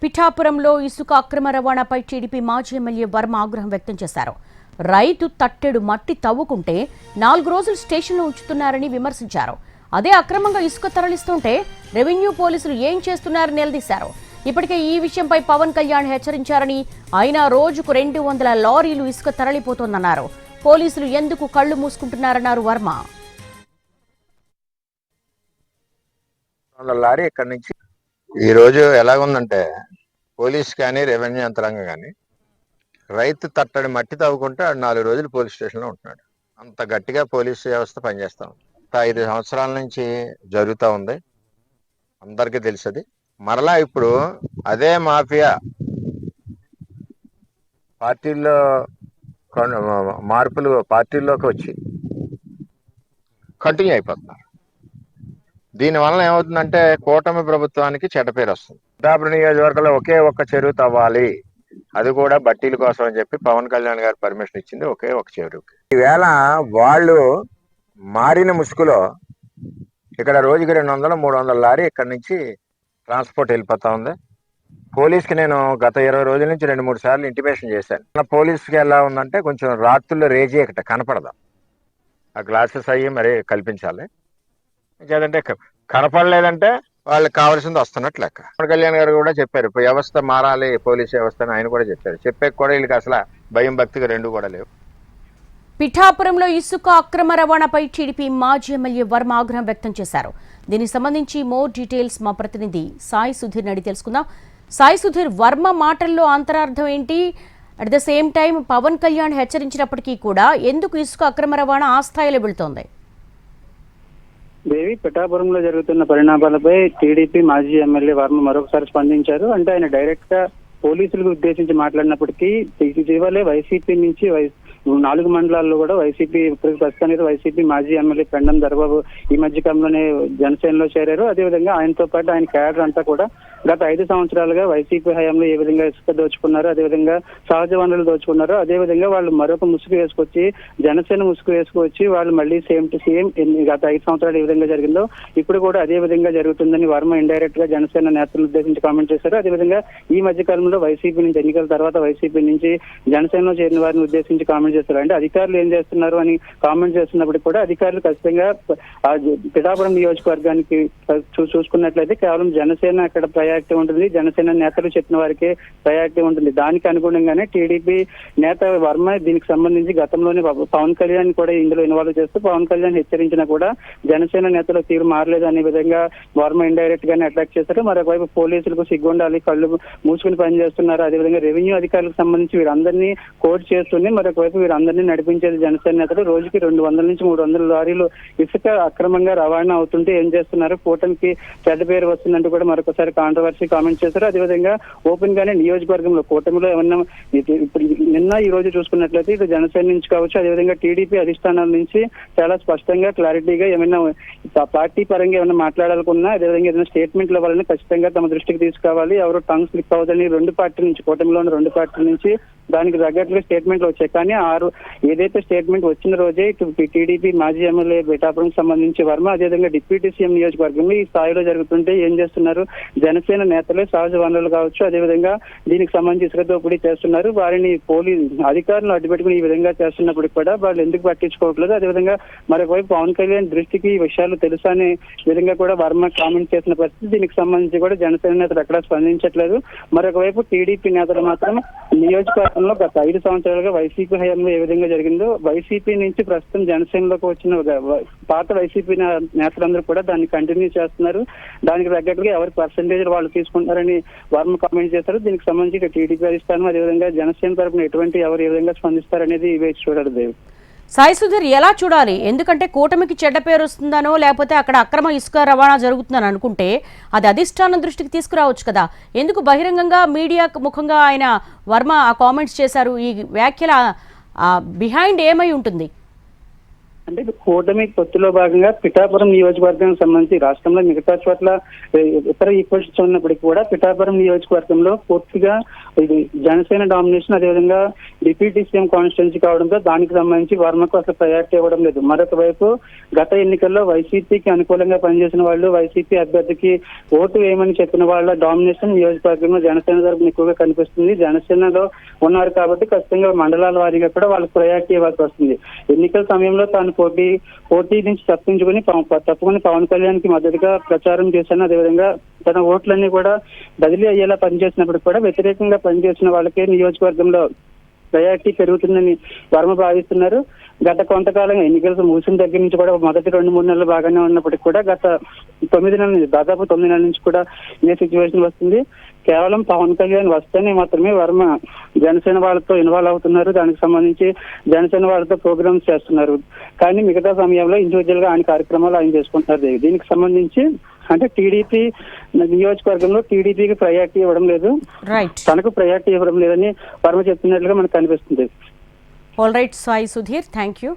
పిఠాపురంలో ఇసుక అక్రమ రవాణాపై టీడీపీ మాజీ ఎమ్మెల్యే వర్మ ఆగ్రహం వ్యక్తం చేశారు. రైతు తట్టెడు మట్టి తవ్వుకుంటే 4 రోజులు స్టేషన్లో ఉంచుతున్నారని విమర్శించారు. అదే అక్రమంగా ఇసుక తరలిస్తుంటే రెవెన్యూ పోలీసులు ఏం చేస్తున్నారని నిలదీశారు. ఇప్పటికే ఈ విషయంపై పవన్ కళ్యాణ్ హెచ్చరించారని, అయినా రోజుకు 200 లారీలు ఇసుక తరలిపోతోందన్నారు. పోలీసులు ఎందుకు కళ్లు మూసుకుంటున్నారన్నారు వర్మ. లారీ ఇక్కడి నుంచి ఈ రోజు ఎలాగుందంటే పోలీస్ కానీ రెవెన్యూ యంత్రాంగం కానీ రైతు తట్టడి మట్టి తవ్వుకుంటే 4 రోజులు పోలీస్ స్టేషన్లో ఉంటున్నాడు. అంత గట్టిగా పోలీస్ వ్యవస్థ పనిచేస్తా ఉంది. 5 సంవత్సరాల నుంచి జరుగుతూ ఉంది, అందరికీ తెలుసది. మరలా ఇప్పుడు అదే మాఫియా పార్టీల్లో మార్పులు పార్టీల్లోకి వచ్చి కంటిన్యూ అయిపోతున్నారు. దీనివల్ల ఏమవుతుందంటే కూటమి ప్రభుత్వానికి చెడ్డ పేరు వస్తుంది. పిఠాపురం నియోజకవర్గంలో ఒకే ఒక్క చెరువు తవ్వాలి, అది కూడా బట్టీల కోసం అని చెప్పి పవన్ కళ్యాణ్ గారు పర్మిషన్ ఇచ్చింది ఒకే ఒక చెరువుకి. ఈవేళ వాళ్ళు మారిన ముసుగులో ఇక్కడ రోజుకి 200-300 లారీ ఇక్కడ నుంచి ట్రాన్స్పోర్ట్ వెళ్ళిపోతా ఉంది. పోలీస్కి నేను గత 20 రోజుల నుంచి 2-3 సార్లు ఇంటిమేషన్ చేశాను. పోలీస్కి ఎలా ఉందంటే కొంచెం రాత్రుల్లో రేజీ ఇక్కడ కనపడదా, ఆ గ్లాసెస్ అయ్యి మరి కల్పించాలి. ఇంకేదంటే కనపడలేదంటే వాళ్ళకి కావాల్సింది వస్తున్నట్లు లెక్క. పవన్ కళ్యాణ్ గారు కూడా చెప్పారు వ్యవస్థ మారాలి, పోలీస్ వ్యవస్థ అని ఆయన కూడా చెప్పారు. చెప్పే కూడా వీళ్ళకి అసలు భయం భక్తిగా రెండు కూడా లేవు. పిఠాపురంలో ఇసుక అక్రమ రవాణాపై టీడీపీ మాజీ ఎమ్మెల్యే వర్మ ఆగ్రహం వ్యక్తం చేశారు. దీనికి సంబంధించి మోర్ డీటెయిల్స్ మా ప్రతినిధి సాయి సుధీర్ అడిగి తెలుసుకుందాం. సాయి సుధీర్, వర్మ మాటల్లో అంతరార్థం ఏంటి? At the same time Pawan Kalyan హెచ్చరించినప్పటికీ కూడా ఎందుకు ఇసుక అక్రమ రవాణా ఆ స్థాయిలో వెళుతోంది? దేవి, పిఠాపురంలో జరుగుతున్న పరిణామాలపై టీడీపీ మాజీ ఎమ్మెల్యే వర్మ మరొకసారి స్పందించారు. అంటే ఆయన డైరెక్ట్ గా పోలీసులకు ఉద్దేశించి మాట్లాడినప్పటికీ ఇటీవలే వైసీపీ నుంచి 4 మండలాల్లో కూడా వైసీపీ ప్రస్తుతానికి వైసీపీ మాజీ ఎమ్మెల్యే పెండం దర్బాబు ఈ మధ్య కాలంలోనే జనసేనలో చేరారు. అదేవిధంగా ఆయనతో పాటు ఆయన క్యాడర్ అంతా కూడా గత 5 సంవత్సరాలుగా వైసీపీ హయాంలో ఏ విధంగా ఇసుక దోచుకున్నారు, అదేవిధంగా సహజ వనరులు దోచుకున్నారు, అదేవిధంగా వాళ్ళు మరొక ముసుగు వేసుకొచ్చి జనసేన ముసుగు వేసుకొచ్చి వాళ్ళు మళ్ళీ సేమ్ టు సేమ్ గత 5 సంవత్సరాలు ఏ విధంగా జరిగిందో ఇప్పుడు కూడా అదే విధంగా జరుగుతుందని వర్మ ఇండైరెక్ట్ గా జనసేన నేతలను ఉద్దేశించి కామెంట్ చేశారు. అదేవిధంగా ఈ మధ్య కాలంలో వైసీపీ నుంచి ఎన్నికల తర్వాత వైసీపీ నుంచి జనసేనలో చేరిన వారిని ఉద్దేశించి కామెంట్ చేస్తారు. అంటే అధికారులు ఏం చేస్తున్నారు అని కామెంట్ చేస్తున్నప్పుడు కూడా అధికారులు ఖచ్చితంగా పిఠాపురం నియోజకవర్గానికి చూసుకున్నట్లయితే కేవలం జనసేన అక్కడ ప్రయారిటీ ఉంటుంది, జనసేన నేతలు చెప్పిన వారికే ప్రయారిటీ ఉంటుంది. దానికి అనుగుణంగానే టీడీపీ నేత వర్మ దీనికి సంబంధించి గతంలోనే పవన్ కళ్యాణ్ కూడా ఇందులో ఇన్వాల్వ్ చేస్తూ పవన్ కళ్యాణ్ హెచ్చరించినా కూడా జనసేన నేతలు తీరు మారలేదు అనే విధంగా వర్మ ఇండైరెక్ట్ గానే అటాక్ చేశారు. మరొకవైపు పోలీసులకు సిగ్గుండాలి, కళ్ళు మూసుకుని పనిచేస్తున్నారు, అదేవిధంగా రెవెన్యూ అధికారులకు సంబంధించి వీరందరినీ కోర్టు చేస్తుంది, మరొకవైపు వీరందరినీ నడిపించేది జనసేన నేతలు. రోజుకి 200-300 లారీలు ఇసుక అక్రమంగా రవాణా అవుతుంటే ఏం చేస్తున్నారు, కూటమికి చెడ్డ పేరు వస్తుందంటూ కూడా మరొకసారి కాంట్రవర్సీ కామెంట్ చేశారు. అదేవిధంగా ఓపెన్ గానే నియోజకవర్గంలో కూటమిలో ఏమన్నా ఇప్పుడు నిన్న ఈ రోజు చూసుకున్నట్లయితే ఇటు జనసేన నుంచి కావచ్చు, అదేవిధంగా టీడీపీ అధిష్టానాల నుంచి చాలా స్పష్టంగా క్లారిటీగా ఏమైనా పార్టీ పరంగా ఏమైనా మాట్లాడాలనుకున్నా, అదేవిధంగా ఏదైనా స్టేట్మెంట్లు ఇవ్వాలని ఖచ్చితంగా తమ దృష్టికి తీసుకురావాలి, ఎవరు టంగ్ స్లిప్ అవుదని 2 పార్టీల నుంచి కూటమిలో ఉన్న 2 పార్టీల నుంచి దానికి తగ్గట్టుగా స్టేట్మెంట్లు వచ్చాయి. కానీ ఏదైతే స్టేట్మెంట్ వచ్చిన రోజే ఇటు టీడీపీ మాజీ ఎమ్మెల్యే పిఠాపురం సంబంధించి వర్మ అదేవిధంగా డిప్యూటీ సీఎం నియోజకవర్గంలో ఈ స్థాయిలో జరుగుతుంటే ఏం చేస్తున్నారు, జనసేన నేతలే సహజ వనరులు కావచ్చు, అదేవిధంగా దీనికి సంబంధించి ఇసుక దోపిడీ చేస్తున్నారు, వారిని అధికారులు అడ్డుపెట్టుకుని ఈ విధంగా చేస్తున్నప్పటికీ కూడా వాళ్ళు ఎందుకు పట్టించుకోవట్లేదు. అదేవిధంగా మరొకవైపు పవన్ కళ్యాణ్ దృష్టికి ఈ విషయాలు తెలుసా అనే విధంగా కూడా వర్మ కామెంట్ చేసిన పరిస్థితి. దీనికి సంబంధించి కూడా జనసేన నేతలు ఎక్కడా స్పందించట్లేదు. మరొకవైపు టీడీపీ నేతలు మాత్రం నియోజకవర్గంలో గత 5 సంవత్సరాలుగా వైసీపీ హయాంలో ఏ విధంగా జరిగిందో వైసీపీ నుంచి ప్రస్తుతం జనసేనలోకి వచ్చిన పాత వైసీపీ నేతలందరూ కూడా దాన్ని కంటిన్యూ చేస్తున్నారు. దానికి తగ్గట్టుగా ఎవరి పర్సంటేజ్ వాళ్ళు తీసుకుంటారని వర్మ కామెంట్ చేశారు. దీనికి సంబంధించి టీడీపీ అధిష్టానం అదేవిధంగా జనసేన తరపున ఎవరు ఏ విధంగా స్పందిస్తారనేది వేచి చూడాలి. దేవి, సాయి సుధీర్, ఎలా చూడాలి? ఎందుకంటే కూటమికి చెడ్డ పేరు వస్తుందనో లేకపోతే అక్కడ అక్రమ ఇసుక రవాణా జరుగుతుందని అనుకుంటే అది అధిష్టానం దృష్టికి తీసుకురావచ్చు కదా. ఎందుకు బహిరంగంగా మీడియా ముఖంగా ఆయన వర్మ ఆ కామెంట్స్ చేశారు? ఈ వ్యాఖ్యల బిహైండ్ ఏమై ఉంటుంది? అంటే కూటమి పొత్తులో భాగంగా పిఠాపురం నియోజకవర్గానికి సంబంధించి రాష్ట్రంలో మిగతా చోట్ల ఇతర ఈక్వెషన్స్ ఉన్నప్పటికీ కూడా పిఠాపురం నియోజకవర్గంలో పూర్తిగా ఇది జనసేన డామినేషన్, అదేవిధంగా డిప్యూటీ సీఎం కాన్స్టిట్యున్సీ కావడంతో దానికి సంబంధించి వర్మకు అసలు ప్రయారిటీ ఇవ్వడం లేదు. మరొక వైపు గత ఎన్నికల్లో వైసీపీకి అనుకూలంగా పనిచేసిన వాళ్ళు, వైసీపీ అభ్యర్థికి ఓటు వేయమని చెప్పిన వాళ్ళ డామినేషన్ నియోజకవర్గంలో జనసేన తరపున ఎక్కువగా కనిపిస్తుంది. జనసేనలో ఉన్నారు కాబట్టి ఖచ్చితంగా మండలాల వారీగా కూడా వాళ్ళకి ప్రయారిటీ ఇవ్వాల్సి వస్తుంది. ఎన్నికల సమయంలో తాను పోటీ నుంచి తప్పుకుని పవన్ కళ్యాణ్ కి మద్దతుగా ప్రచారం చేశాను. అదేవిధంగా తన ఓట్లన్నీ కూడా బదిలీ అయ్యేలా పనిచేసినప్పుడు కూడా వ్యతిరేకంగా పనిచేసిన వాళ్ళకే నియోజకవర్గంలో ప్రయారిటీ పెరుగుతుందని వర్మ భావిస్తున్నారు. గత కొంతకాలంగా ఎన్నికలు ముగిసిన దగ్గర నుంచి కూడా మొదటి 2-3 నెలలు బాగానే ఉన్నప్పటికీ కూడా గత 9 నెలల నుంచి, దాదాపు 9 నెలల నుంచి కూడా ఇదే సిచ్యువేషన్ వస్తుంది. కేవలం పవన్ కళ్యాణ్ వస్తేనే మాత్రమే వర్మ జనసేన వాళ్ళతో ఇన్వాల్వ్ అవుతున్నారు. దానికి సంబంధించి జనసేన వాళ్ళతో ప్రోగ్రామ్స్ చేస్తున్నారు. కానీ మిగతా సమయంలో ఇండివిజువల్ గా ఆయన కార్యక్రమాలు ఆయన చేసుకుంటున్నారు. దీనికి సంబంధించి అంటే టీడీపీ నియోజకవర్గంలో టీడీపీకి ప్రయారిటీ ఇవ్వడం లేదు, తనకు ప్రయారిటీ ఇవ్వడం లేదని వర్మ చెప్తున్నట్లుగా మనకు కనిపిస్తుంది. All right Sai Sudheer, thank you.